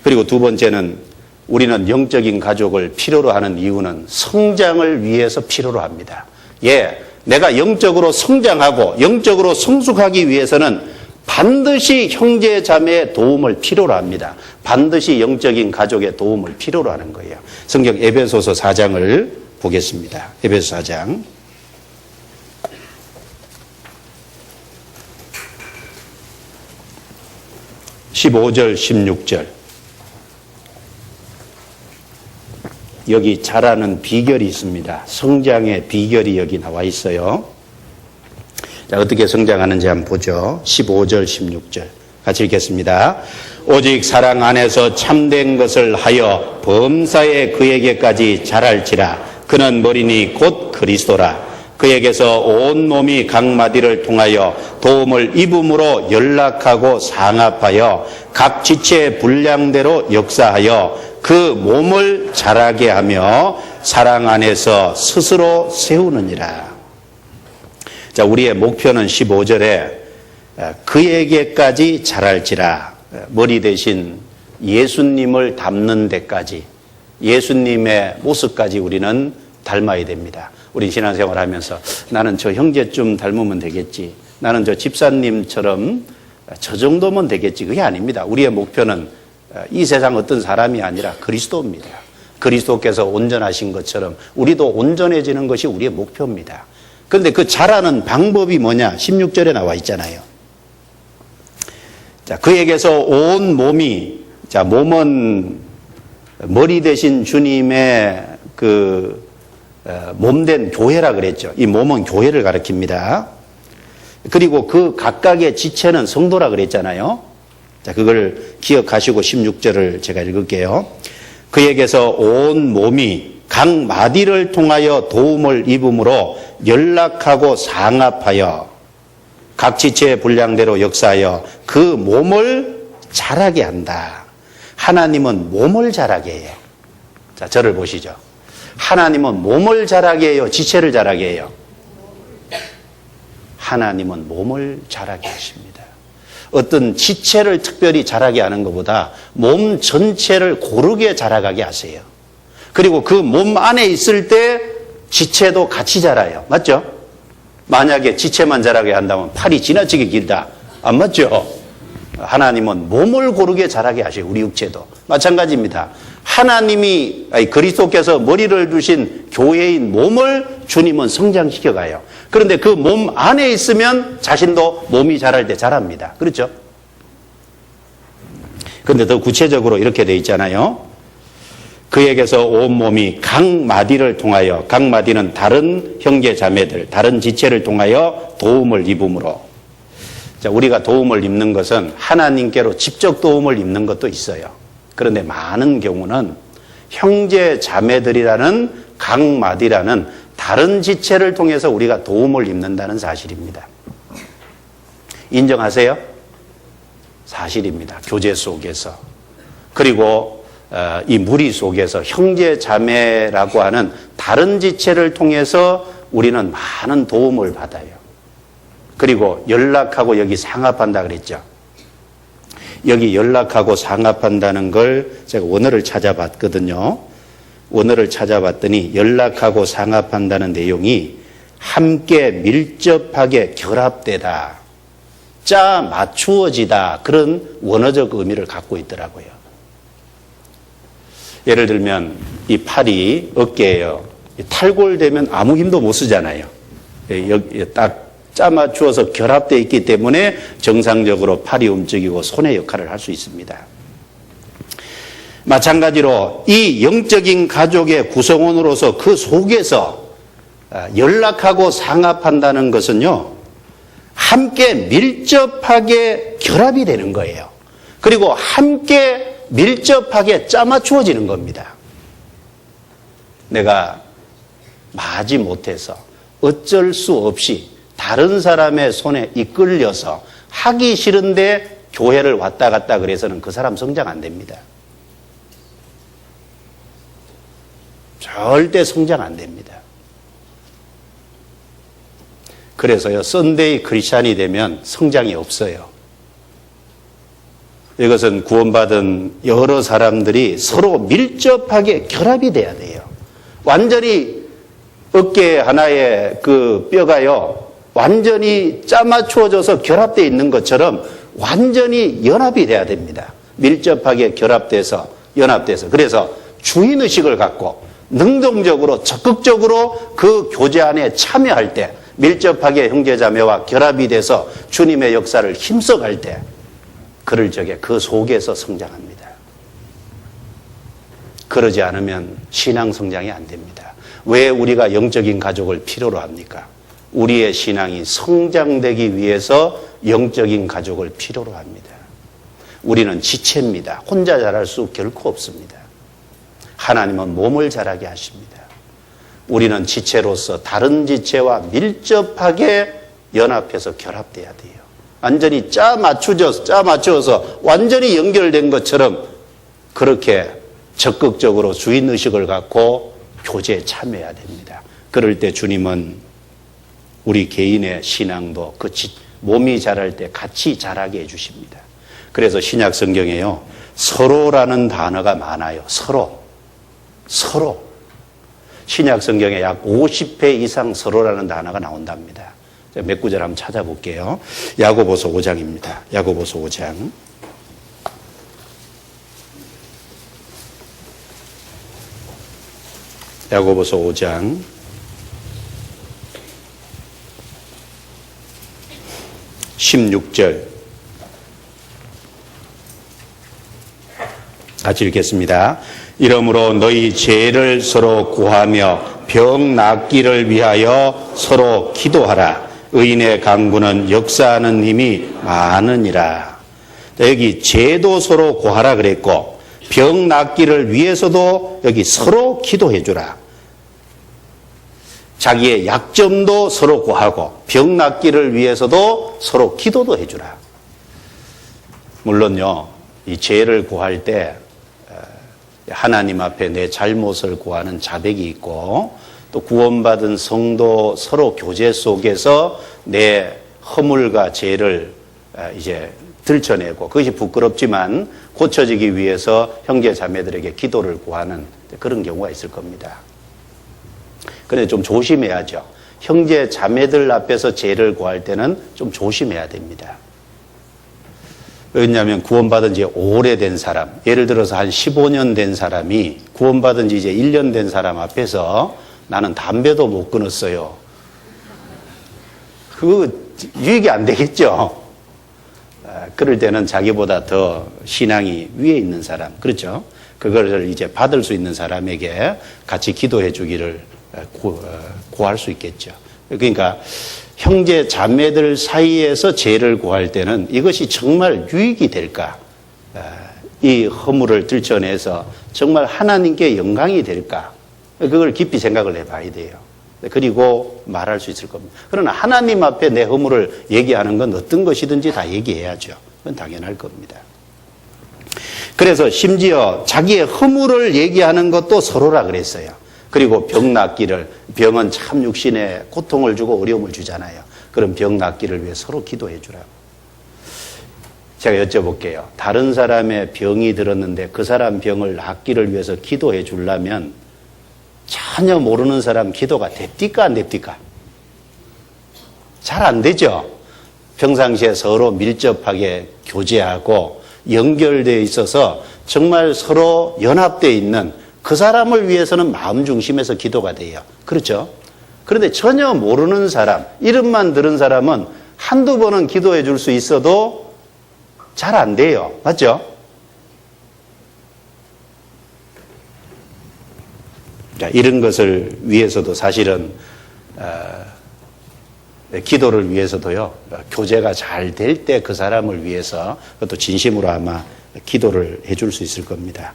그리고 두 번째는 우리는 영적인 가족을 필요로 하는 이유는 성장을 위해서 필요로 합니다. 내가 영적으로 성장하고 영적으로 성숙하기 위해서는 반드시 형제 자매의 도움을 필요로 합니다. 반드시 영적인 가족의 도움을 필요로 하는 거예요. 성경 에베소서 4장을 보겠습니다. 에베소 4장 15절 16절 여기 자라는 비결이 있습니다. 성장의 비결이 여기 나와 있어요. 자, 어떻게 성장하는지 한번 보죠. 15절 16절 같이 읽겠습니다. 오직 사랑 안에서 참된 것을 하여 범사에 그에게까지 자랄지라. 그는 머리니 곧 그리스도라. 그에게서 온 몸이 각 마디를 통하여 도움을 입음으로 연락하고 상합하여 각 지체의 분량대로 역사하여 그 몸을 자라게 하며 사랑 안에서 스스로 세우느니라. 자, 우리의 목표는 15절에 그에게까지 자랄지라. 머리 대신 예수님을 닮는 데까지, 예수님의 모습까지 우리는 닮아야 됩니다. 우리 신앙생활 하면서 나는 저 형제쯤 닮으면 되겠지, 나는 저 집사님처럼 저 정도면 되겠지, 그게 아닙니다. 우리의 목표는 이 세상 어떤 사람이 아니라 그리스도입니다. 그리스도께서 온전하신 것처럼 우리도 온전해지는 것이 우리의 목표입니다. 그런데 그 자라는 방법이 뭐냐? 16절에 나와 있잖아요. 자, 그에게서 온 몸이, 자, 몸은 머리 대신 주님의 그 몸된 교회라 그랬죠. 이 몸은 교회를 가리킵니다. 그리고 그 각각의 지체는 성도라 그랬잖아요. 자, 그걸 기억하시고 16절을 제가 읽을게요. 그에게서 온 몸이 각 마디를 통하여 도움을 입음으로 연락하고 상합하여 각 지체의 분량대로 역사하여 그 몸을 자라게 한다. 하나님은 몸을 자라게 해요. 자, 저를 보시죠. 하나님은 몸을 자라게 해요? 지체를 자라게 해요? 하나님은 몸을 자라게 하십니다. 어떤 지체를 특별히 자라게 하는 것보다 몸 전체를 고르게 자라가게 하세요. 그리고 그 몸 안에 있을 때 지체도 같이 자라요. 맞죠? 만약에 지체만 자라게 한다면 팔이 지나치게 길다. 안 맞죠? 하나님은 몸을 고르게 자라게 하셔요. 우리 육체도. 마찬가지입니다. 하나님이, 그리스도께서 머리를 두신 교회인 몸을 주님은 성장시켜가요. 그런데 그 몸 안에 있으면 자신도 몸이 자랄 때 자랍니다. 그렇죠? 그런데 더 구체적으로 이렇게 돼 있잖아요. 그에게서 온 몸이 각 마디를 통하여, 각 마디는 다른 형제 자매들, 다른 지체를 통하여 도움을 입음으로. 자, 우리가 도움을 입는 것은 하나님께로 직접 도움을 입는 것도 있어요. 그런데 많은 경우는 형제 자매들이라는 각 마디라는 다른 지체를 통해서 우리가 도움을 입는다는 사실입니다. 인정하세요? 사실입니다. 교제 속에서. 그리고 이 무리 속에서 형제 자매라고 하는 다른 지체를 통해서 우리는 많은 도움을 받아요. 그리고 연락하고 여기 상합한다 그랬죠. 여기 연락하고 상합한다는 걸 제가 원어를 찾아봤거든요. 원어를 찾아봤더니 연락하고 상합한다는 내용이 함께 밀접하게 결합되다, 짜 맞추어지다, 그런 원어적 의미를 갖고 있더라고요. 예를 들면 이 팔이 어깨예요. 탈골되면 아무 힘도 못 쓰잖아요. 여기 딱 짜 맞추어서 결합되어 있기 때문에 정상적으로 팔이 움직이고 손의 역할을 할 수 있습니다. 마찬가지로 이 영적인 가족의 구성원으로서 그 속에서 연락하고 상합한다는 것은요, 함께 밀접하게 결합이 되는 거예요. 그리고 함께 밀접하게 짜맞추어지는 겁니다. 내가 마지 못해서 어쩔 수 없이 다른 사람의 손에 이끌려서 하기 싫은데 교회를 왔다 갔다 그래서는 그 사람 성장 안 됩니다. 절대 성장 안 됩니다. 그래서요, 썬데이 크리스찬이 되면 성장이 없어요. 이것은 구원받은 여러 사람들이 서로 밀접하게 결합이 돼야 돼요. 완전히 어깨 하나의 그 뼈가요, 완전히 짜맞추어져서 결합되어 있는 것처럼 완전히 연합이 돼야 됩니다. 밀접하게 결합돼서, 연합돼서. 그래서 주인의식을 갖고 능동적으로, 적극적으로 그 교제 안에 참여할 때, 밀접하게 형제자매와 결합이 돼서 주님의 역사를 힘써갈 때, 그럴 적에 그 속에서 성장합니다. 그러지 않으면 신앙 성장이 안 됩니다. 왜 우리가 영적인 가족을 필요로 합니까? 우리의 신앙이 성장되기 위해서 영적인 가족을 필요로 합니다. 우리는 지체입니다. 혼자 자랄 수 결코 없습니다. 하나님은 몸을 자라게 하십니다. 우리는 지체로서 다른 지체와 밀접하게 연합해서 결합돼야 돼요. 완전히 짜 맞추어서 완전히 연결된 것처럼 그렇게 적극적으로 주인의식을 갖고 교제에 참여해야 됩니다. 그럴 때 주님은 우리 개인의 신앙도 그 몸이 자랄 때 같이 자라게 해주십니다. 그래서 신약 성경에요, 서로라는 단어가 많아요. 서로. 신약 성경에 약 50회 이상 서로라는 단어가 나온답니다. 몇 구절 한번 찾아볼게요. 야고보서 5장입니다. 야고보서 5장. 야고보서 5장 16절 같이 읽겠습니다. 이러므로 너희 죄를 서로 구하며 병 낫기를 위하여 서로 기도하라. 의인의 강구는 역사하는 힘이 많으니라. 여기 죄도 서로 구하라 그랬고 병 낫기를 위해서도 여기 서로 기도해 주라. 자기의 약점도 서로 구하고 병 낫기를 위해서도 서로 기도도 해주라. 물론요, 이 죄를 구할 때 하나님 앞에 내 잘못을 구하는 자백이 있고 또 구원받은 성도 서로 교제 속에서 내 허물과 죄를 이제 들춰내고 그것이 부끄럽지만 고쳐지기 위해서 형제 자매들에게 기도를 구하는 그런 경우가 있을 겁니다. 그런데 좀 조심해야죠. 형제 자매들 앞에서 죄를 구할 때는 좀 조심해야 됩니다. 왜냐하면 구원받은 지 오래된 사람, 예를 들어서 한 15년 된 사람이 구원받은 지 이제 1년 된 사람 앞에서 나는 담배도 못 끊었어요. 그거 유익이 안 되겠죠. 그럴 때는 자기보다 더 신앙이 위에 있는 사람, 그렇죠? 그걸 이제 받을 수 있는 사람에게 같이 기도해 주기를 구할 수 있겠죠. 그러니까 형제 자매들 사이에서 죄를 구할 때는 이것이 정말 유익이 될까? 이 허물을 들춰내서 정말 하나님께 영광이 될까? 그걸 깊이 생각을 해봐야 돼요. 그리고 말할 수 있을 겁니다. 그러나 하나님 앞에 내 허물을 얘기하는 건 어떤 것이든지 다 얘기해야죠. 그건 당연할 겁니다. 그래서 심지어 자기의 허물을 얘기하는 것도 서로라 그랬어요. 그리고 병 낫기를, 병은 참 육신에 고통을 주고 어려움을 주잖아요. 그럼 병 낫기를 위해 서로 기도해 주라고. 제가 여쭤볼게요. 다른 사람의 병이 들었는데 그 사람 병을 낫기를 위해서 기도해 주려면 전혀 모르는 사람 기도가 됩니까 안 됩니까? 잘 안 되죠. 평상시에 서로 밀접하게 교제하고 연결되어 있어서 정말 서로 연합되어 있는 그 사람을 위해서는 마음 중심에서 기도가 돼요. 그렇죠? 그런데 전혀 모르는 사람, 이름만 들은 사람은 한두 번은 기도해 줄 수 있어도 잘 안 돼요. 맞죠? 자, 이런 것을 위해서도 사실은 기도를 위해서도요, 교제가 잘 될 때 그 사람을 위해서 그것도 진심으로 아마 기도를 해줄 수 있을 겁니다.